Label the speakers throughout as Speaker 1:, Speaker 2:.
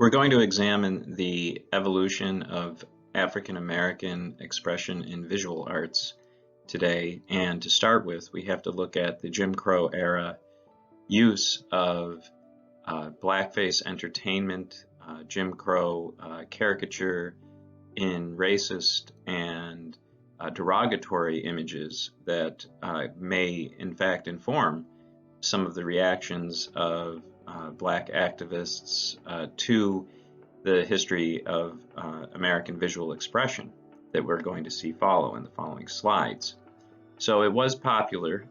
Speaker 1: We're going to examine the evolution of African American expression in visual arts today. And to start with, we have to look at the Jim Crow era use of blackface entertainment, Jim Crow caricature in racist and derogatory images that may in fact inform some of the reactions of black activists to the history of American visual expression that we're going to see follow in the following slides. So it was popular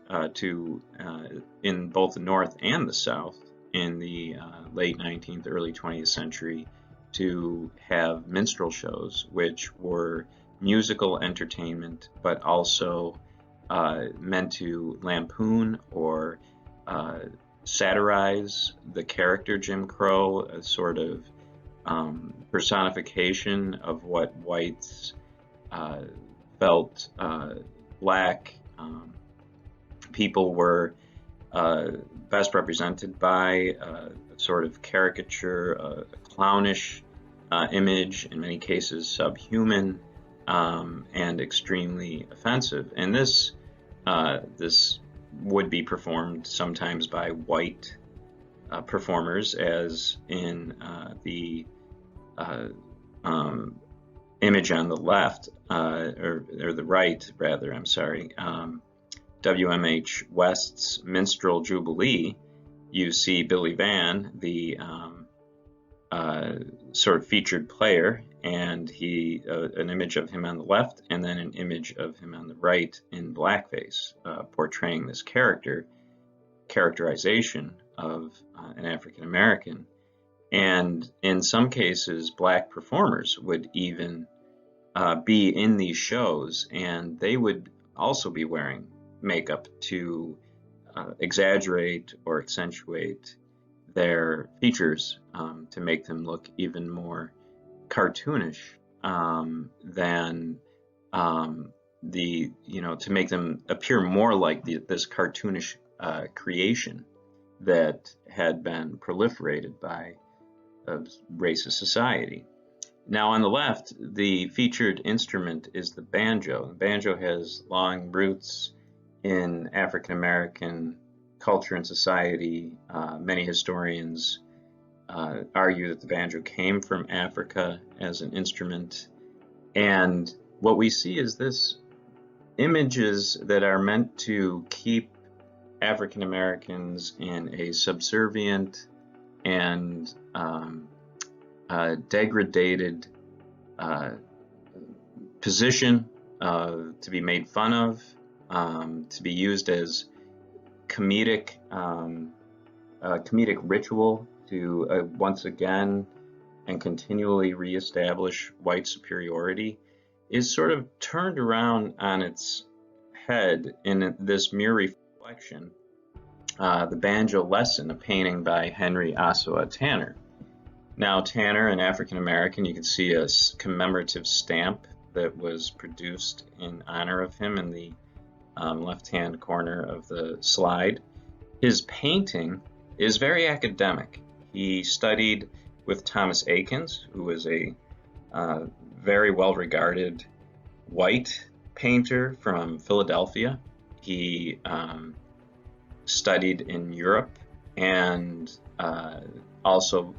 Speaker 1: in both the North and the South in the late 19th, early 20th century to have minstrel shows, which were musical entertainment, but also meant to lampoon or satirize the character Jim Crow, a sort of personification of what whites felt black people were best represented by, a sort of caricature, a clownish image, in many cases subhuman, and extremely offensive. And this would be performed sometimes by white performers, as in the image on the left, or the right, rather, I'm sorry, W.M.H. West's Minstrel Jubilee. You see Billy Van, the sort of featured player, and an image of him on the left, and then an image of him on the right in blackface, portraying this characterization of an African American. And in some cases, black performers would even be in these shows, and they would also be wearing makeup to exaggerate or accentuate their features, to make them look even more cartoonish than to make them appear more like this cartoonish creation that had been proliferated by a racist society. Now on the left, the featured instrument is the banjo. The banjo has long roots in African American culture and society. Many historians argue that the banjo came from Africa as an instrument. And what we see is this images that are meant to keep African Americans in a subservient and degraded position, to be made fun of, to be used as comedic ritual to once again and continually reestablish white superiority, is sort of turned around on its head in this mere reflection. The Banjo Lesson, a painting by Henry Ossawa Tanner. Now Tanner, an African American, you can see a commemorative stamp that was produced in honor of him in the left-hand corner of the slide. His painting is very academic. He studied with Thomas Eakins, who was a very well-regarded white painter from Philadelphia. He studied in Europe and also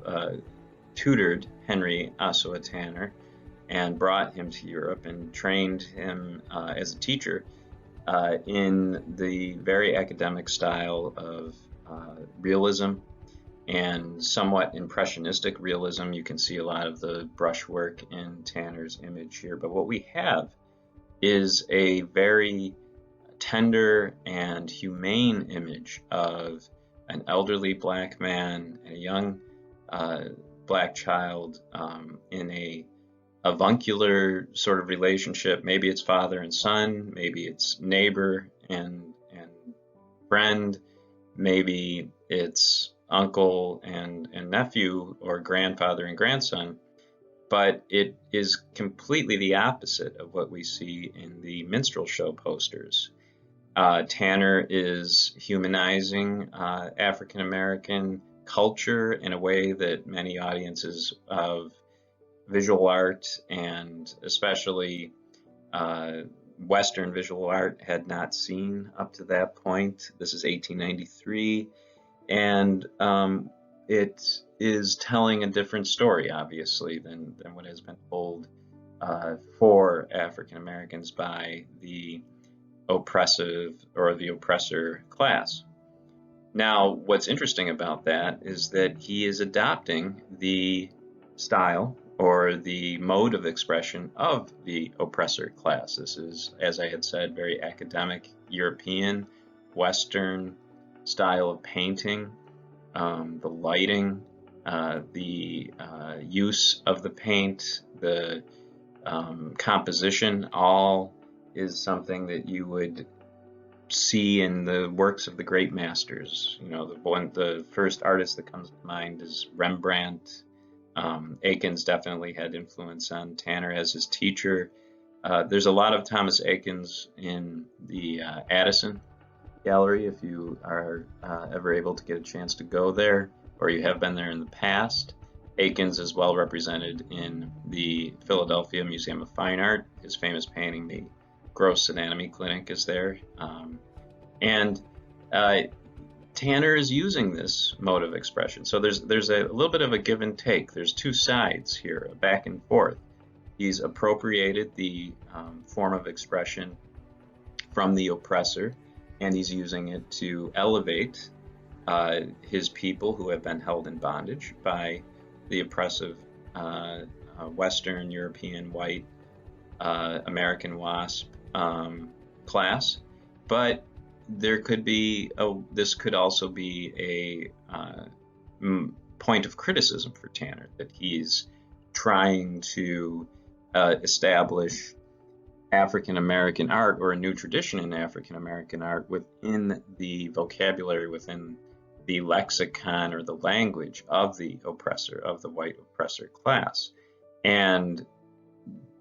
Speaker 1: tutored Henry Ossawa Tanner and brought him to Europe and trained him as a teacher in the very academic style of realism and somewhat impressionistic realism. You can see a lot of the brushwork in Tanner's image here, but what we have is a very tender and humane image of an elderly black man and a young black child in a avuncular sort of relationship. Maybe it's father and son, maybe it's neighbor and friend, maybe it's uncle and nephew, or grandfather and grandson, but it is completely the opposite of what we see in the minstrel show posters. Tanner is humanizing African American culture in a way that many audiences of visual art, and especially uh, Western visual art, had not seen up to that point. This is 1893, and it is telling a different story, obviously, than what has been told for African Americans by the oppressive or the oppressor class. Now, what's interesting about that is that he is adopting the style or the mode of expression of the oppressor class. This is, as I had said, very academic, European, Western style of painting, the lighting, the use of the paint, the composition, all is something that you would see in the works of the great masters. You know, the first artist that comes to mind is Rembrandt. Eakins definitely had influence on Tanner as his teacher. There's a lot of Thomas Eakins in the Addison Gallery if you are ever able to get a chance to go there, or you have been there in the past. Eakins is well represented in the Philadelphia Museum of Fine Art. His famous painting, The Gross Anatomy Clinic, is there. And Tanner is using this mode of expression. So there's a little bit of a give and take. There's two sides here, a back and forth. He's appropriated the form of expression from the oppressor, and he's using it to elevate his people who have been held in bondage by the oppressive Western European white American WASP class. But there could be this could also be a point of criticism for Tanner, that he's trying to establish African American art, or a new tradition in African American art, within the vocabulary, within the lexicon or the language of the oppressor, of the white oppressor class, and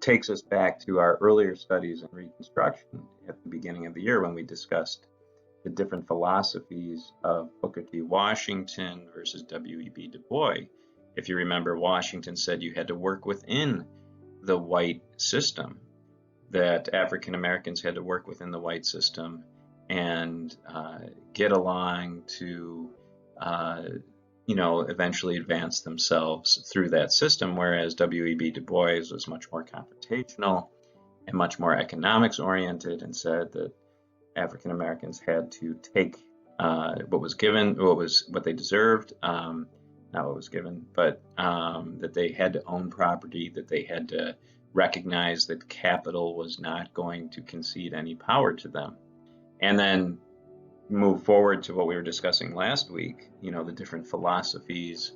Speaker 1: takes us back to our earlier studies in Reconstruction at the beginning of the year, when we discussed the different philosophies of Booker T. Washington versus W.E.B. Du Bois. If you remember, Washington said you had to work within the white system, that African Americans had to work within the white system and get along to, eventually advance themselves through that system, whereas W.E.B. Du Bois was much more confrontational and much more economics oriented, and said that African Americans had to take what was given, what they deserved, not what was given, but that they had to own property, that they had to recognize that capital was not going to concede any power to them. And then move forward to what we were discussing last week, the different philosophies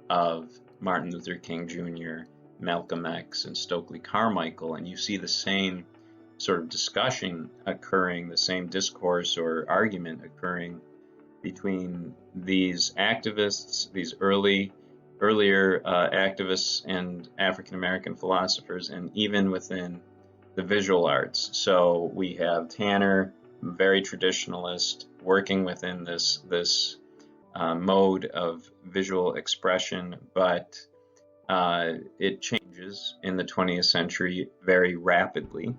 Speaker 1: of Martin Luther King Jr., Malcolm X, and Stokely Carmichael, and you see the same sort of discussion occurring, the same discourse or argument occurring between these activists, these earlier activists and African American philosophers, and even within the visual arts. So we have Tanner, very traditionalist, working within this mode of visual expression, but it changes in the 20th century very rapidly.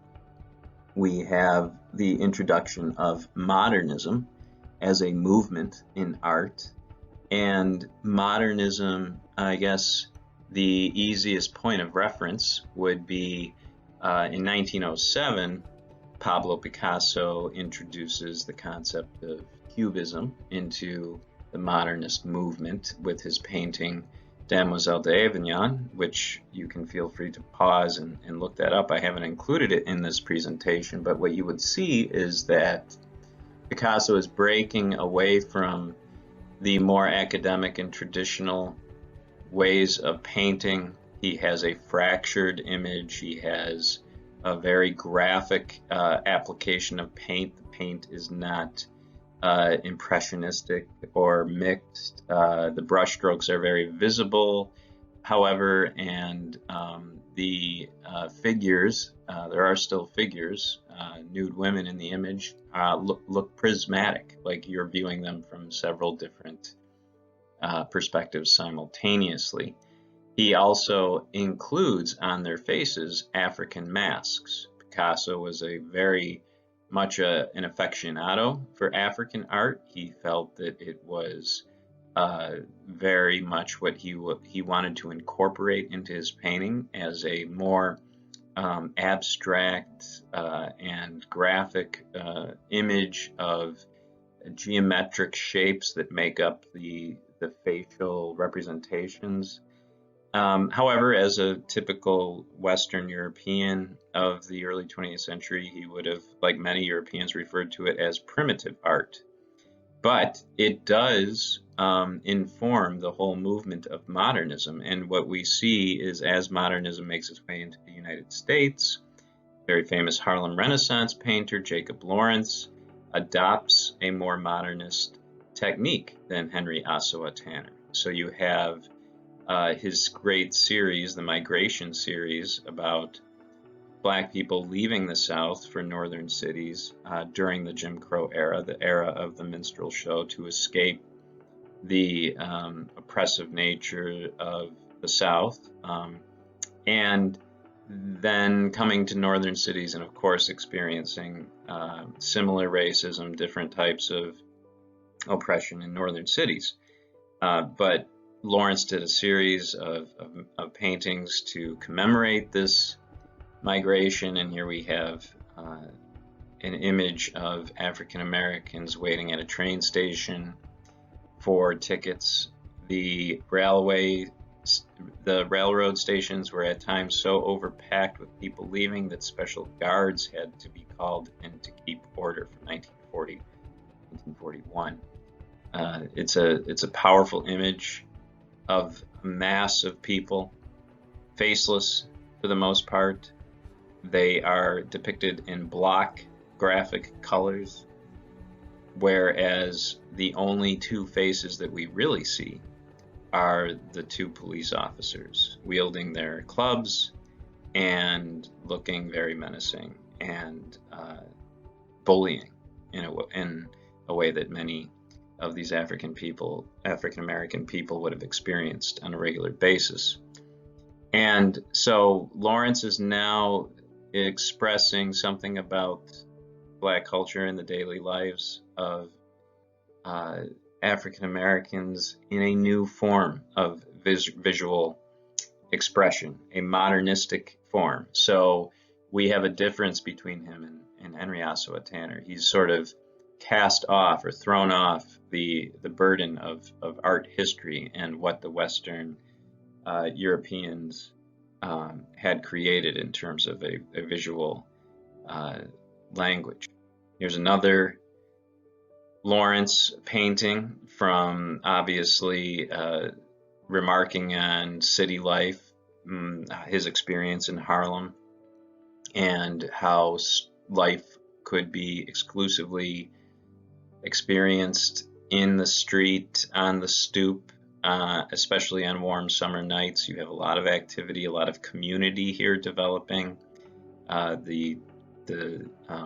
Speaker 1: We have the introduction of modernism as a movement in art. And modernism, I guess the easiest point of reference would be in 1907, Pablo Picasso introduces the concept of cubism into the modernist movement with his painting Demoiselle d'Avignon, which you can feel free to pause and look that up. I haven't included it in this presentation, but what you would see is that Picasso is breaking away from the more academic and traditional ways of painting. He has a fractured image. He has a very graphic application of paint. The paint is not impressionistic or mixed. The brushstrokes are very visible, however, and the figures, there are still figures, nude women in the image, look prismatic, like you're viewing them from several different perspectives simultaneously. He also includes on their faces African masks. Picasso was a very much an aficionado for African art. He felt that it was very much what he wanted to incorporate into his painting as a more abstract and graphic image of geometric shapes that make up the facial representations. However, as a typical Western European of the early 20th century, he would have, like many Europeans, referred to it as primitive art. But it does inform the whole movement of modernism. And what we see is as modernism makes its way into the United States, very famous Harlem Renaissance painter Jacob Lawrence adopts a more modernist technique than Henry Ossawa Tanner. So you have his great series, the Migration series, about Black people leaving the South for northern cities during the Jim Crow era, the era of the minstrel show, to escape the oppressive nature of the South, and then coming to northern cities and, of course, experiencing similar racism, different types of oppression in northern cities. But Lawrence did a series of paintings to commemorate this migration, and here we have an image of African Americans waiting at a train station for tickets. The railroad stations were at times so overpacked with people leaving that special guards had to be called in to keep order from 1940, 1941. It's a powerful image of a mass of people, faceless for the most part. They are depicted in block graphic colors, whereas the only two faces that we really see are the two police officers wielding their clubs and looking very menacing and bullying in a way that many of these African American people would have experienced on a regular basis. And so Lawrence is now expressing something about Black culture and the daily lives of African Americans in a new form of visual expression, a modernistic form. So we have a difference between him and Henry Ossawa Tanner. He's sort of cast off or thrown off the burden of art history and what the Western Europeans had created in terms of a visual language. Here's another Lawrence painting from obviously remarking on city life, his experience in Harlem, and how life could be exclusively experienced in the street, on the stoop, especially on warm summer nights. You have a lot of activity, a lot of community here developing. The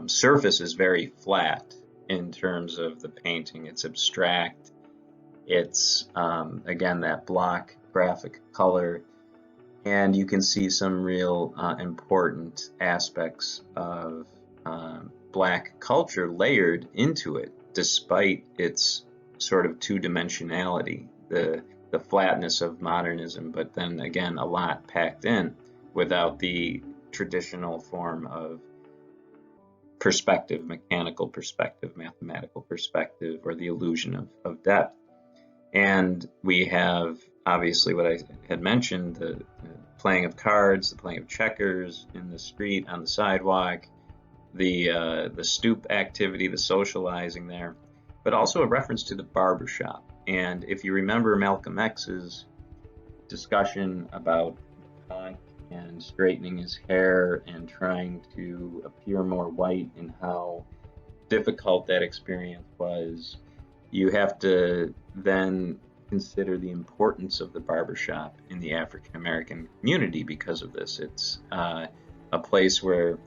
Speaker 1: surface is very flat in terms of the painting. It's abstract. It's, again, that block graphic color. And you can see some real important aspects of Black culture layered into it, despite its sort of two-dimensionality, the flatness of modernism, but then again, a lot packed in without the traditional form of perspective, mechanical perspective, mathematical perspective, or the illusion of depth. And we have obviously what I had mentioned, the playing of cards, the playing of checkers in the street, on the sidewalk, the stoop activity, the socializing there, but also a reference to the barbershop. And if you remember Malcolm X's discussion about punk and straightening his hair and trying to appear more white, and how difficult that experience was, you have to then consider the importance of the barbershop in the African American community because of this. It's a place where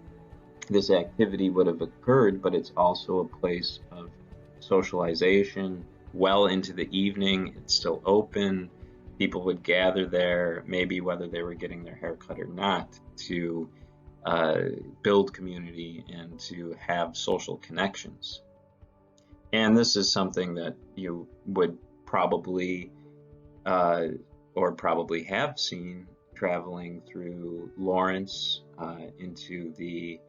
Speaker 1: this activity would have occurred, but it's also a place of socialization, well into the evening. It's still open. People would gather there, maybe whether they were getting their hair cut or not, to build community and to have social connections. And this is something that you would probably or probably have seen traveling through Lawrence into the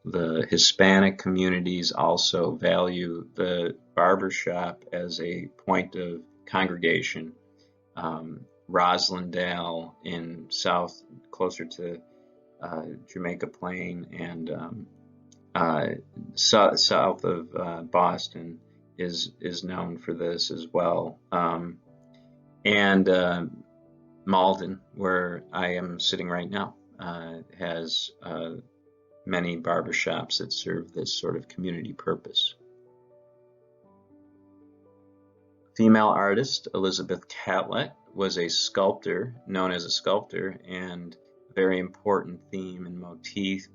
Speaker 1: the Hispanic communities also value the barbershop as a point of congregation. Roslindale in south, closer to Jamaica Plain, and south of Boston is known for this as well. And Malden, where I am sitting right now, has many barbershops that serve this sort of community purpose. Female artist Elizabeth Catlett was a sculptor, known as a sculptor, and a very important theme and motif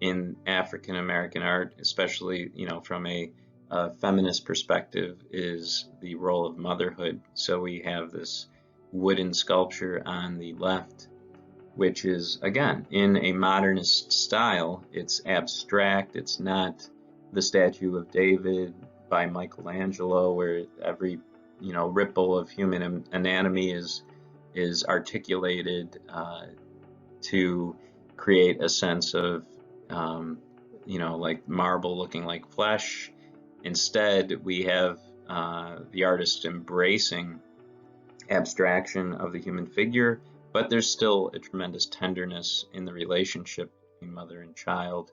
Speaker 1: in African American art, especially from a feminist perspective, is the role of motherhood. So we have this wooden sculpture on the left, which is, again, in a modernist style. It's abstract. It's not the statue of David by Michelangelo, where every ripple of human anatomy is articulated to create a sense of like marble looking like flesh. Instead, we have the artist embracing abstraction of the human figure, but there's still a tremendous tenderness in the relationship between mother and child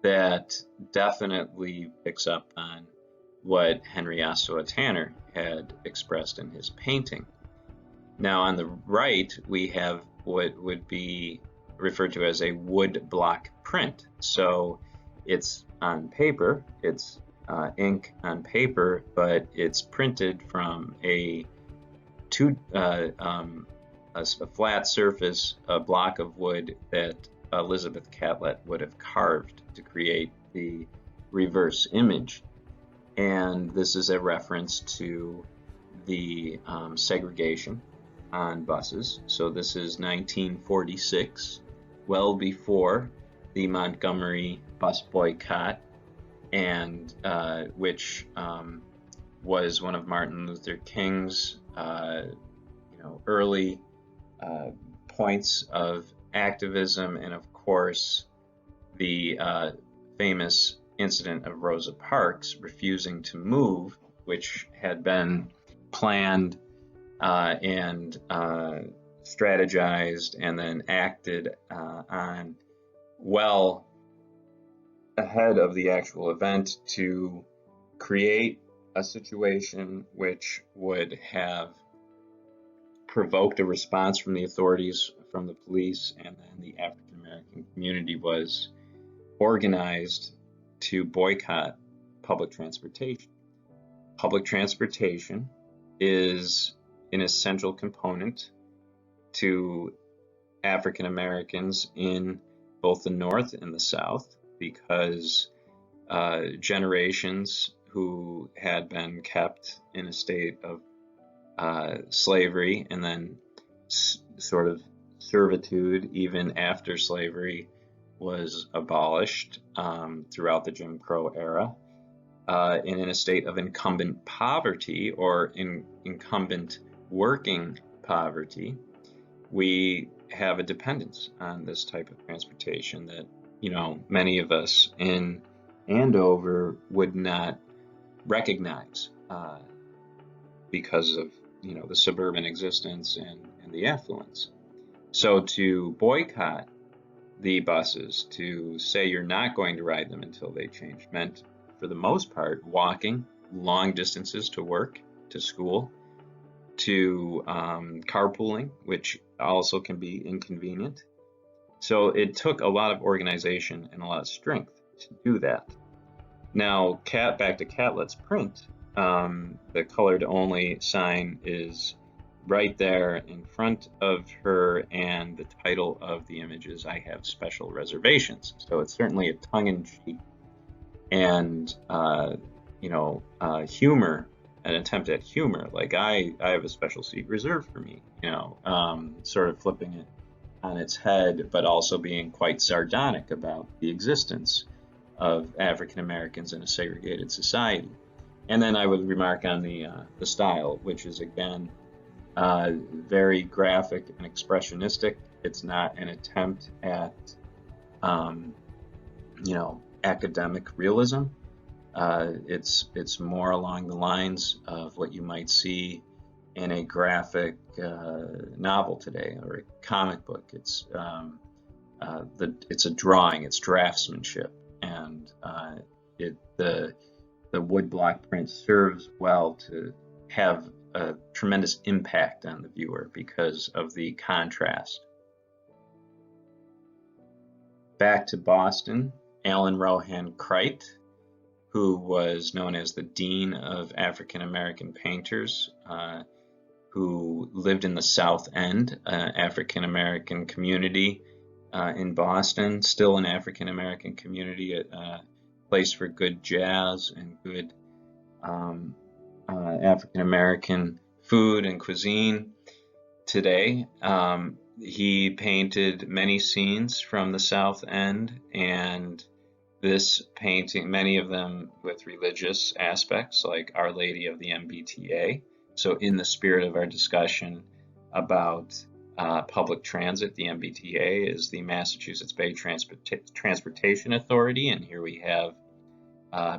Speaker 1: that definitely picks up on what Henry Ossawa Tanner had expressed in his painting. Now, on the right, we have what would be referred to as a wood block print. So it's on paper, it's ink on paper, but it's printed from a flat surface, a block of wood that Elizabeth Catlett would have carved to create the reverse image. And this is a reference to the segregation on buses. So this is 1946, well before the Montgomery bus boycott, and which was one of Martin Luther King's early points of activism, and of course the famous incident of Rosa Parks refusing to move, which had been planned and strategized and then acted on well ahead of the actual event to create a situation which would have provoked a response from the authorities, from the police, and then the African American community was organized to boycott public transportation. Public transportation is an essential component to African Americans in both the North and the South, because generations who had been kept in a state of slavery and then sort of servitude even after slavery was abolished throughout the Jim Crow era, and in a state of incumbent poverty or incumbent working poverty, we have a dependence on this type of transportation that many of us in Andover would not recognize because of the suburban existence and the affluence. So to boycott the buses, to say you're not going to ride them until they change, meant for the most part walking long distances to work, to school, to carpooling, which also can be inconvenient. So it took a lot of organization and a lot of strength to do that. Now, back to Catlett's print, the colored only sign is right there in front of her, and the title of the image is "I Have Special Reservations." So it's certainly a tongue-in-cheek and humor, an attempt at humor. Like I have a special seat reserved for me, sort of flipping it on its head, but also being quite sardonic about the existence of African Americans in a segregated society. And then I would remark on the style, which is again very graphic and expressionistic. It's not an attempt at um, academic realism. It's more along the lines of what you might see in a graphic novel today or a comic book. It's a drawing. It's draftsmanship, and the woodblock print serves well to have a tremendous impact on the viewer because of the contrast. Back to Boston, Alan Rohan Crite, who was known as the Dean of African American Painters, who lived in the South End, African American community in Boston, still an African American community, a place for good jazz and good African American food and cuisine today. He painted many scenes from the South End, and this painting, many of them with religious aspects, like Our Lady of the MBTA. So in the spirit of our discussion about public transit, the MBTA is the Massachusetts Bay Transportation Authority, and here we have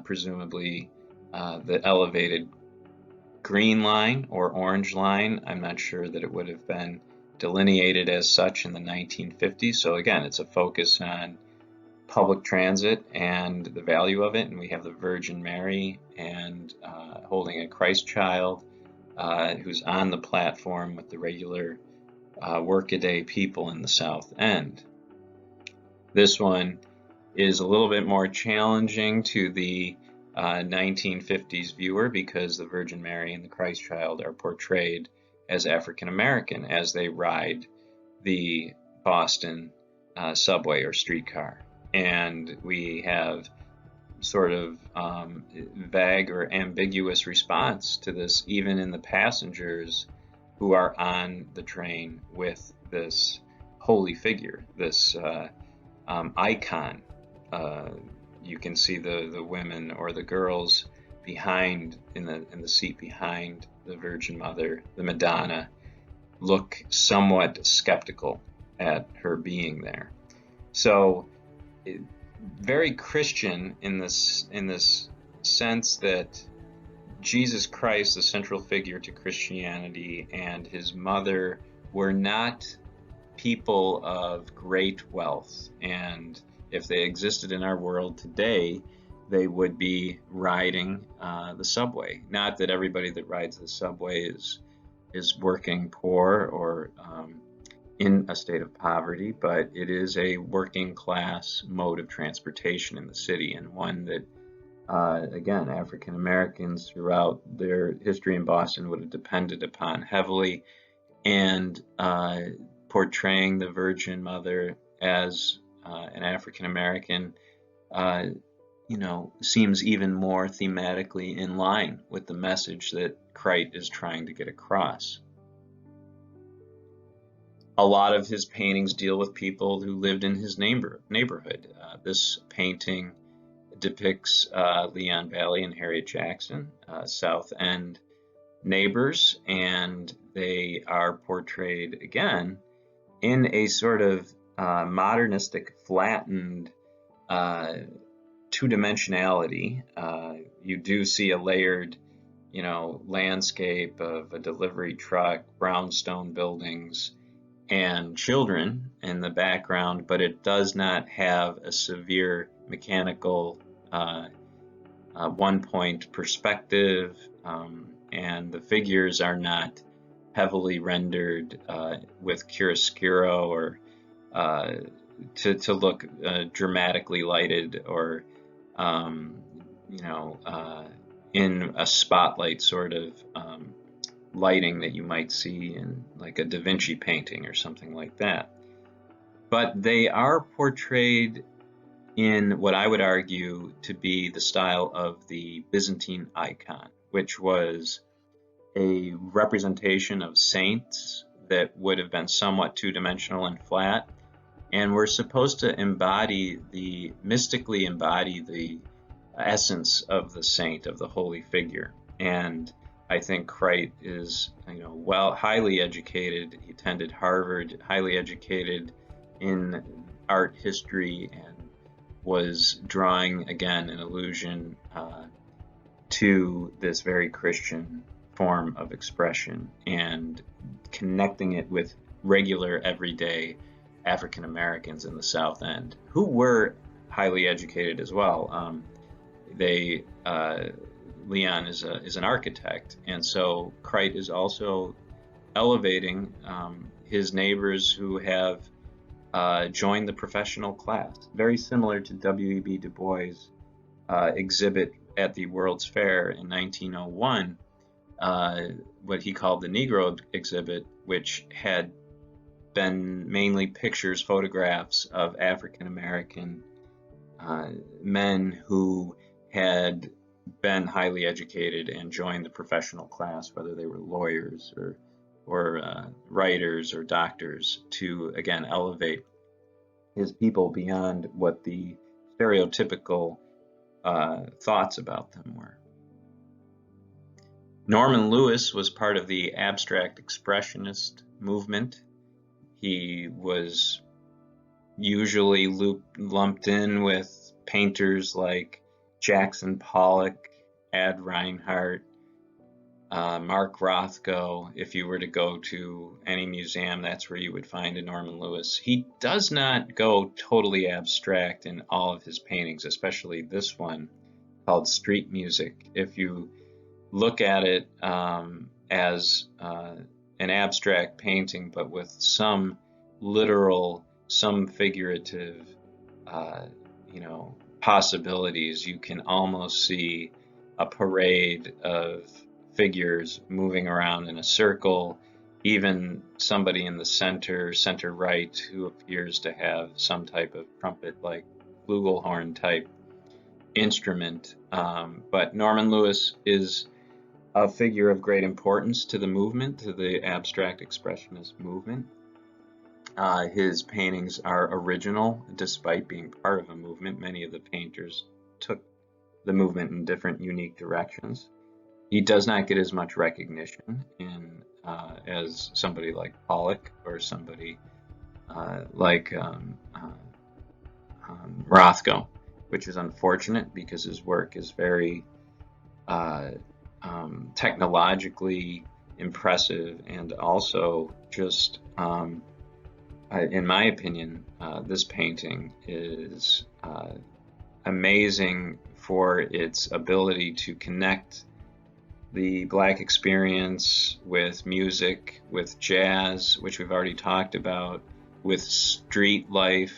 Speaker 1: presumably the elevated green line or orange line. I'm not sure that it would have been delineated as such in the 1950s. So again, it's a focus on public transit and the value of it. And we have the Virgin Mary and holding a Christ child who's on the platform with the regular workaday people in the South End. This one is a little bit more challenging to the 1950s viewer because the Virgin Mary and the Christ child are portrayed as African American as they ride the Boston subway or streetcar. And we have sort of vague or ambiguous response to this, even in the passengers who are on the train with this holy figure, this icon. You can see the women or the girls behind in the seat behind the Virgin Mother, the Madonna, look somewhat skeptical at her being there. So very Christian in this sense that Jesus Christ, the central figure to Christianity, and his mother were not people of great wealth, and if they existed in our world today, they would be riding the subway. Not that everybody that rides the subway is working poor or in a state of poverty, but it is a working class mode of transportation in the city, and one that, again, African Americans throughout their history in Boston would have depended upon heavily, and portraying the Virgin Mother as an African American, seems even more thematically in line with the message that Crite is trying to get across. A lot of his paintings deal with people who lived in his neighborhood. This painting depicts Leon Bailey and Harriet Jackson, South End neighbors, and they are portrayed again in a sort of modernistic, flattened two-dimensionality. You do see a layered, landscape of a delivery truck, brownstone buildings, and children in the background, but it does not have a severe mechanical one-point perspective, and the figures are not heavily rendered with chiaroscuro or to look dramatically lighted or in a spotlight sort of lighting that you might see in like a Da Vinci painting or something like that. But they are portrayed in what I would argue to be the style of the Byzantine icon, which was a representation of saints that would have been somewhat two-dimensional and flat, and we're supposed to mystically embody the essence of the saint, of the holy figure. And I think Crite is, highly educated. He attended Harvard, highly educated in art history, and was drawing, again, an allusion to this very Christian form of expression and connecting it with regular, everyday African Americans in the South End, who were highly educated as well. Leon is an architect, and so Crite is also elevating his neighbors who have joined the professional class, very similar to W.E.B. Du Bois' exhibit at the World's Fair in 1901, what he called the Negro exhibit, which had been mainly pictures, photographs of African American men who had been highly educated and joined the professional class, whether they were lawyers or writers or doctors, to again elevate his people beyond what the stereotypical thoughts about them were. Norman Lewis was part of the abstract expressionist movement. He was usually lumped in with painters like Jackson Pollock, Ad Reinhardt, Mark Rothko. If you were to go to any museum, that's where you would find a Norman Lewis. He does not go totally abstract in all of his paintings, especially this one called Street Music. If you look at it as an abstract painting, but with some literal, some figurative, possibilities, you can almost see a parade of figures moving around in a circle, even somebody in the center right, who appears to have some type of trumpet-like flugelhorn type instrument. But Norman Lewis is a figure of great importance to the movement, to the abstract expressionist movement. His paintings are original, despite being part of a movement. Many of the painters took the movement in different, unique directions. He does not get as much recognition as somebody like Pollock or somebody like Rothko, which is unfortunate because his work is very technologically impressive, and also just in my opinion, this painting is amazing for its ability to connect the Black experience with music, with jazz, which we've already talked about, with street life,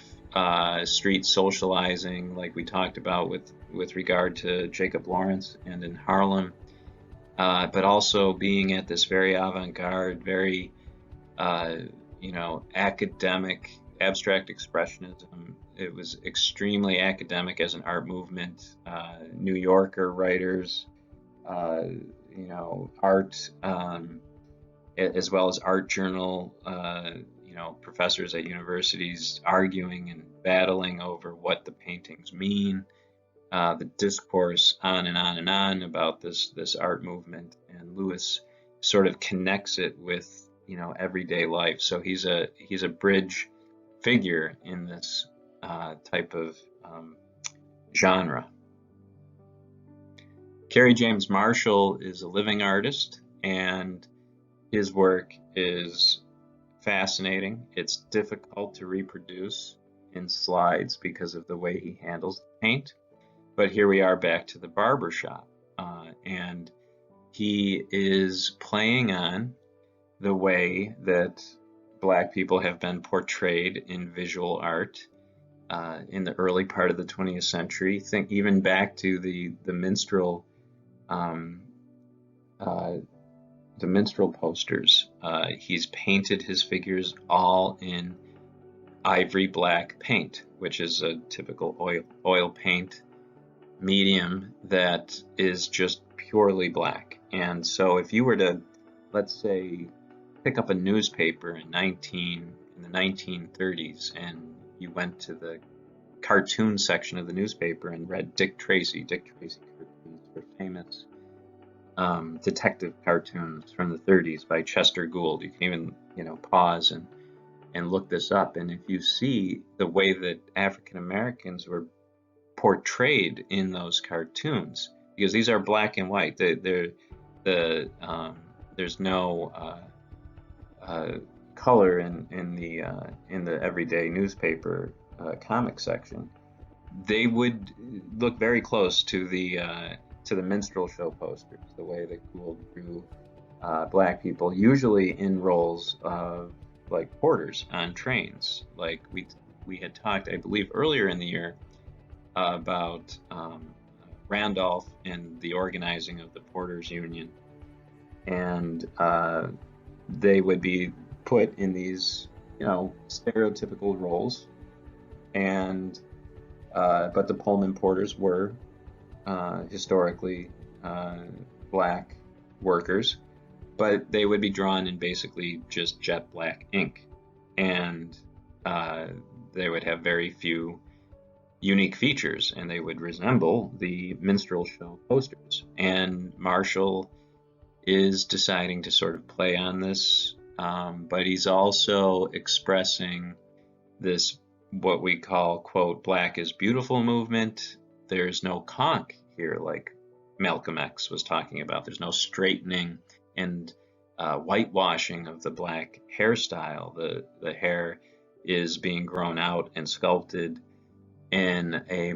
Speaker 1: street socializing, like we talked about with regard to Jacob Lawrence and in Harlem, but also being at this very avant-garde, very academic, abstract expressionism. It was extremely academic as an art movement. New Yorker writers, art, as well as art journal, professors at universities arguing and battling over what the paintings mean. The discourse on and on and on about this art movement, and Lewis sort of connects it with everyday life. So he's a bridge figure in this type of genre. Kerry James Marshall is a living artist, and his work is fascinating. It's difficult to reproduce in slides because of the way he handles the paint. But here we are back to the barber shop, and he is playing on the way that Black people have been portrayed in visual art in the early part of the 20th century. Think even back to the minstrel posters. He's painted his figures all in ivory black paint, which is a typical oil paint medium that is just purely black. And so if you were to, let's say, pick up a newspaper in the 1930s, and you went to the cartoon section of the newspaper and read Dick Tracy. Dick Tracy cartoons were famous detective cartoons from the 30s by Chester Gould. You can even, pause and look this up. And if you see the way that African Americans were portrayed in those cartoons, because these are black and white, there's no color in the everyday newspaper comic section. They would look very close to the minstrel show posters, the way that Gould drew black people, usually in roles of like porters on trains. Like we had talked, I believe, earlier in the year about Randolph and the organizing of the Porters Union, and they would be put in these, stereotypical roles, and but the Pullman porters were historically black workers, but they would be drawn in basically just jet black ink, and they would have very few unique features, and they would resemble the minstrel show posters. And Marshall is deciding to sort of play on this, but he's also expressing this, what we call, quote, black is beautiful movement. There's no conk here, like Malcolm X was talking about. There's no straightening and whitewashing of the black hairstyle. The hair is being grown out and sculpted in a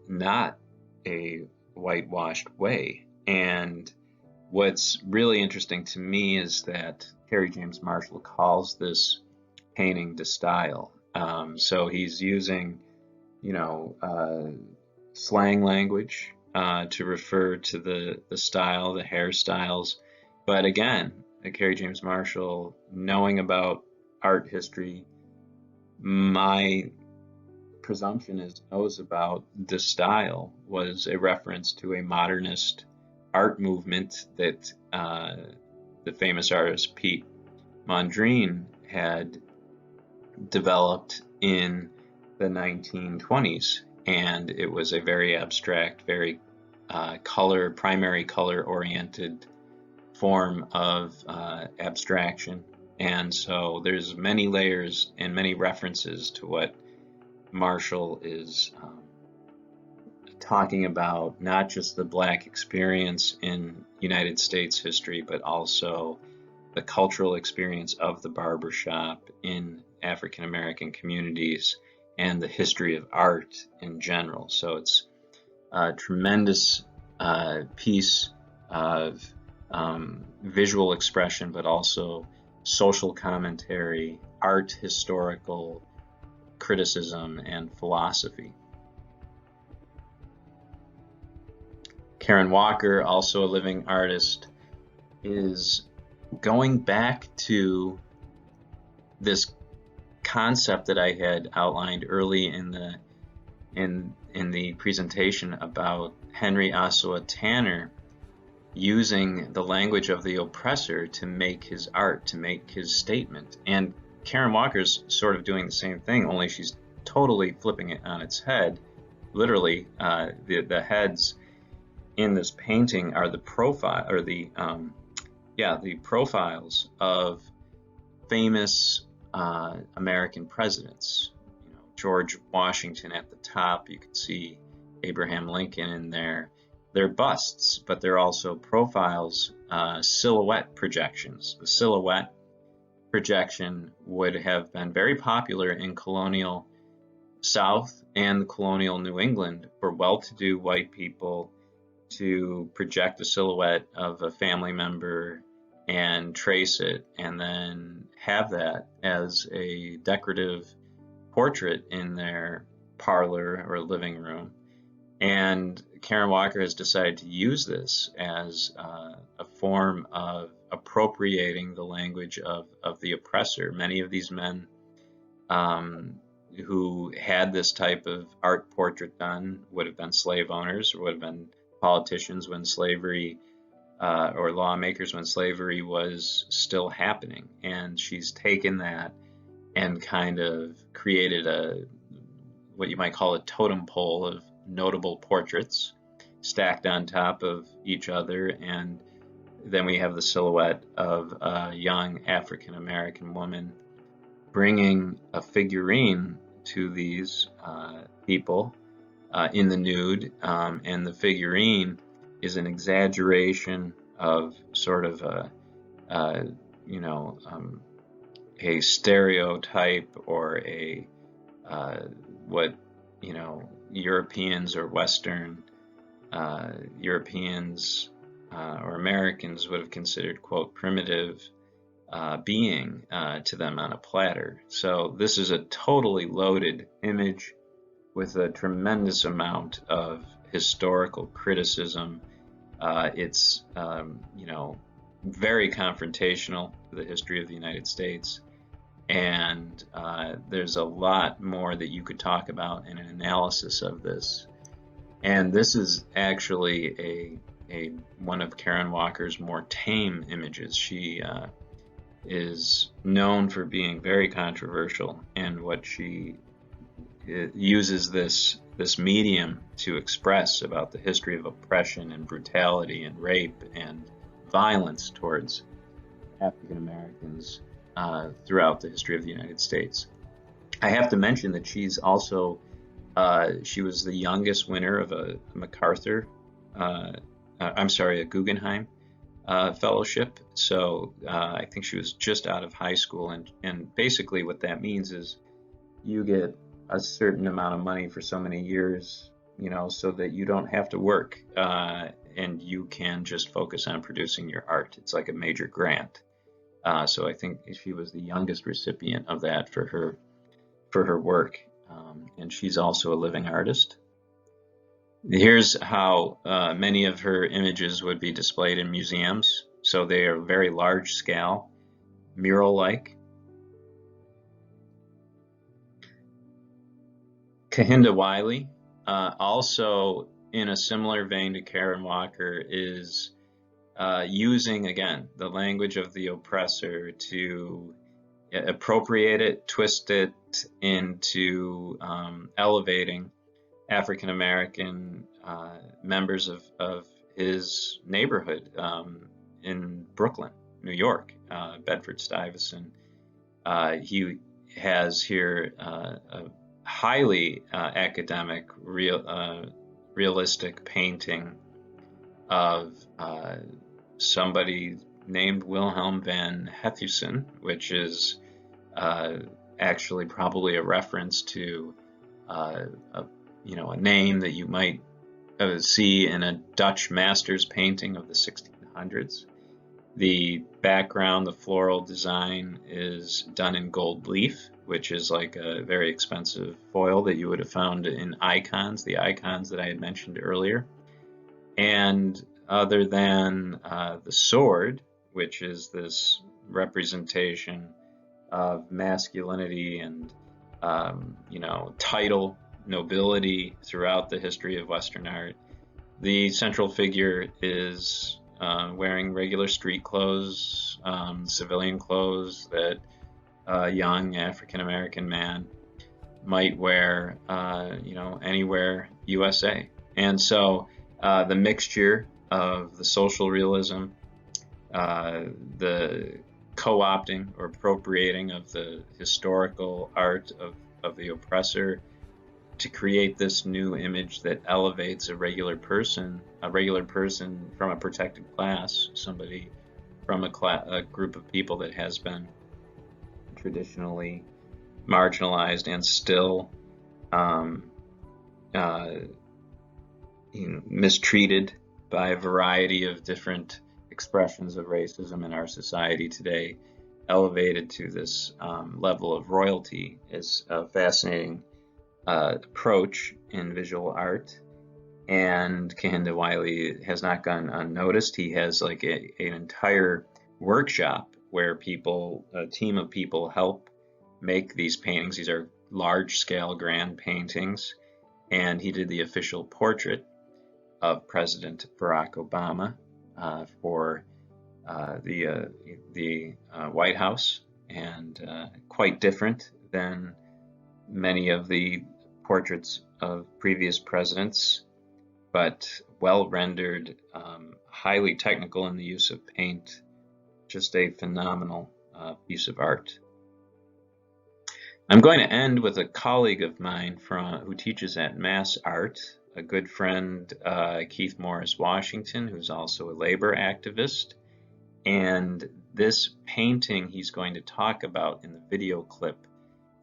Speaker 1: not a whitewashed way. And what's really interesting to me is that Kerry James Marshall calls this painting de style. So he's using, slang language to refer to the style, the hairstyles. But again, Kerry James Marshall, knowing about art history, my presumption is knows about the style was a reference to a modernist art movement that the famous artist Pete Mondrian had developed in the 1920s, and it was a very abstract, very primary color oriented form of abstraction. And so there's many layers and many references to what Marshall is talking about, not just the black experience in United States history, but also the cultural experience of the barbershop in African American communities and the history of art in general. So it's a tremendous piece of visual expression, but also social commentary, art historical criticism, and philosophy. Karen Walker, also a living artist, is going back to this concept that I had outlined early in the presentation about Henry Ossawa Tanner using the language of the oppressor to make his art, to make his statement. And Karen Walker's sort of doing the same thing, only she's totally flipping it on its head. Literally, the heads in this painting are the profile, or the profiles of famous American presidents. George Washington at the top. You can see Abraham Lincoln in there. They're busts, but they're also profiles, silhouette projections. The silhouette projection would have been very popular in colonial South and colonial New England for well-to-do white people to project a silhouette of a family member and trace it, and then have that as a decorative portrait in their parlor or living room. And Karen Walker has decided to use this as a form of appropriating the language of the oppressor. Many of these men um, who had this type of art portrait done would have been slave owners, or would have been politicians when slavery, or lawmakers when slavery was still happening. And she's taken that and kind of created what you might call a totem pole of notable portraits stacked on top of each other. And then we have the silhouette of a young African American woman bringing a figurine to these people in the nude, and the figurine is an exaggeration of sort of you know, a stereotype, or a what, you know, Europeans or Western Europeans or Americans would have considered, quote, primitive being to them on a platter. So this is a totally loaded image with a tremendous amount of historical criticism. It's you know, very confrontational to the history of the United States, and there's a lot more that you could talk about in an analysis of this. And this is actually a one of Karen Walker's more tame images. She is known for being very controversial, and what she uses this medium to express about the history of oppression and brutality and rape and violence towards African Americans throughout the history of the United States. I have to mention that she's also she was the youngest winner of a MacArthur, a Guggenheim fellowship. So I think she was just out of high school, and basically what that means is you get a certain amount of money for so many years, you know, so that you don't have to work, and you can just focus on producing your art. It's like a major grant. So I think she was the youngest recipient of that for her work, and she's also a living artist. Here's how many of her images would be displayed in museums. So they are very large scale, mural-like. Kehinde Wiley, also in a similar vein to Karen Walker, is using, again, the language of the oppressor to appropriate it, twist it into elevating African American members of his neighborhood in Brooklyn, New York, Bedford-Stuyvesant. He has here a highly academic, realistic painting of somebody named Wilhelm van Heffusen, which is actually probably a reference to a name that you might see in a Dutch master's painting of the 1600s. The background, the floral design, is done in gold leaf, which is like a very expensive foil that you would have found in icons, the icons that I had mentioned earlier. And other than the sword, which is this representation of masculinity and title, nobility throughout the history of Western art, the central figure is wearing regular street clothes, civilian clothes that a young African American man might wear, anywhere USA. And so the mixture of the social realism, the co-opting or appropriating of the historical art of the oppressor to create this new image that elevates a regular person from a protected class, somebody from a group of people that has been traditionally marginalized and still mistreated by a variety of different expressions of racism in our society today, elevated to this level of royalty, is a fascinating approach in visual art. And Kehinde Wiley has not gone unnoticed. He has like an entire workshop where a team of people help make these paintings. These are large-scale grand paintings, and he did the official portrait of President Barack Obama for the White House, and quite different than many of the portraits of previous presidents, but well rendered, highly technical in the use of paint. Just a phenomenal piece of art. I'm going to end with a colleague of mine who teaches at Mass Art, a good friend, Keith Morris Washington, who's also a labor activist. And this painting he's going to talk about in the video clip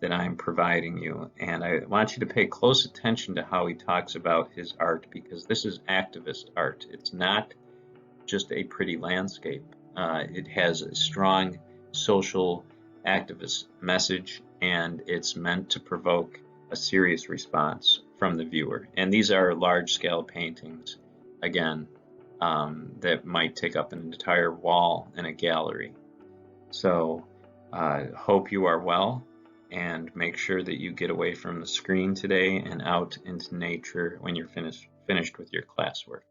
Speaker 1: that I'm providing you. And I want you to pay close attention to how he talks about his art, because this is activist art. It's not just a pretty landscape. It has a strong social activist message, and it's meant to provoke a serious response from the viewer. And these are large-scale paintings, again, that might take up an entire wall in a gallery. So hope you are well, and make sure that you get away from the screen today and out into nature when you're finished with your classwork.